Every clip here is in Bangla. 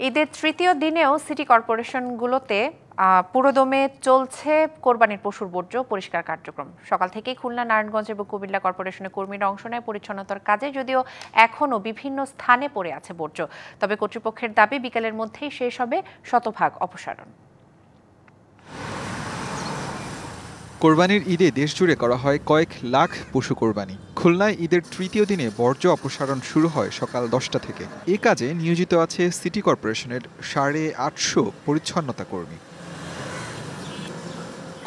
ঈদের তৃতীয় দিনেও সিটি কর্পোরেশনগুলোতে পুরোদমে চলছে কোরবানির পশুর বর্জ্য পরিষ্কার কার্যক্রম। সকাল থেকেই খুলনা, নারায়ণগঞ্জ এবং কুমিল্লা কর্পোরেশনের কর্মীরা অংশ নেয় পরিচ্ছন্নতার কাজে, যদিও এখনও বিভিন্ন স্থানে পড়ে আছে বর্জ্য। তবে কর্তৃপক্ষের দাবি বিকেলের মধ্যেই শেষ হবে শতভাগ অপসারণ। কোরবানির ঈদে দেশজুড়ে করা হয় কয়েক লাখ পশু কোরবানি। খুলনায় ঈদের তৃতীয় দিনে বর্জ্য অপসারণ শুরু হয় সকাল 10টা থেকে। এ কাজে নিয়োজিত আছে সিটি কর্পোরেশনের 850 পরিচ্ছন্নতা কর্মী।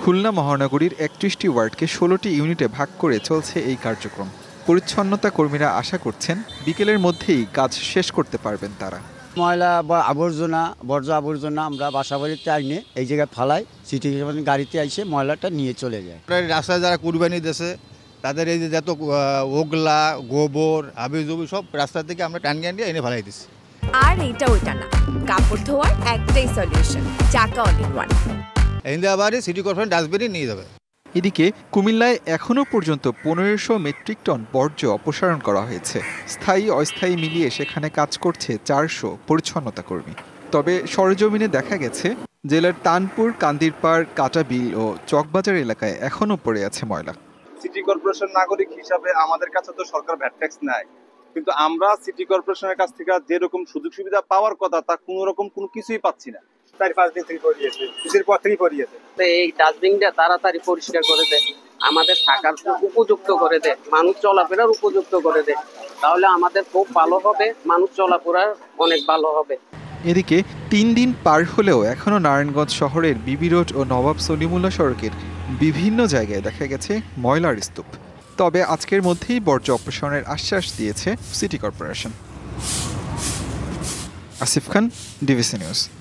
খুলনা মহানগরীর 31টি ওয়ার্ডকে 16টি ইউনিটে ভাগ করে চলছে এই কার্যক্রম। পরিচ্ছন্নতা কর্মীরা আশা করছেন বিকেলের মধ্যেই কাজ শেষ করতে পারবেন তারা। ময়লা বা আবর্জনা, বর্জ্য আবর্জনা আমরা বাসাবাড়িতে আইনে এই জায়গায় ফালাই, সিটি গাড়িতে এসে ময়লাটা নিয়ে চলে যায়। রাস্তায় যারা কুরবানি দিয়েছে তাদের এই যে যত ওগলা, গোবর, হাবিজুবি সব রাস্তা থেকে আমরা টানিয়ে এনে ফেলাই দিচ্ছি। আর এইটা ওইটা না, কাপড় ধোয়ার একটাই solution, Chaka all in one. Indirabari city corporation ডাস্টবিনে নিয়ে যাবে। এদিকে কুমিল্লায় এখনও পর্যন্ত 1500 মেট্রিক টন বর্জ্য অপসারণ করা হয়েছে। স্থায়ী অস্থায়ী মিলিয়ে সেখানে কাজ করছে 400 পরিচ্ছন্নতা কর্মী। তবে সরেজমিনে দেখা গেছে জেলার তানপুর, কান্দিরপাড়, কাটাবিল ও চকবাজার এলাকায় এখনও পড়ে আছে ময়লা। সিটি কর্পোরেশন নাগরিক হিসাবে আমাদের কাছে তো সরকার ভ্যাট ট্যাক্স নেয়, কিন্তু আমরা সিটি কর্পোরেশনের কাছ থেকে যেরকম সুযোগ সুবিধা পাওয়ার কথা তা কোনো কিছুই পাচ্ছি না। 4-5 দিন থেকে পড়িয়েছে, ঈদের পর থেকেই পড়িয়েছে। এই ডাস্টবিনটা তাড়াতাড়ি পরিষ্কার করে দেয়, আমাদের থাকার উপযুক্ত করে দেয়, মানুষ চলাফেরার উপযুক্ত করে দেয়, তাহলে আমাদের খুব ভালো হবে, মানুষ চলাফেরার অনেক ভালো হবে। এদিকে 3 দিন পার হলেও এখনও নারায়ণগঞ্জ শহরের বিবি রোড ও নবাব সলিমুল্লাহ সড়কের বিভিন্ন জায়গায় দেখা গেছে ময়লার স্তূপ। তবে আজকের মধ্যেই বর্জ্য অপসারণের আশ্বাস দিয়েছে সিটি কর্পোরেশন। আসিফ খান, ডিভিসি নিউজ।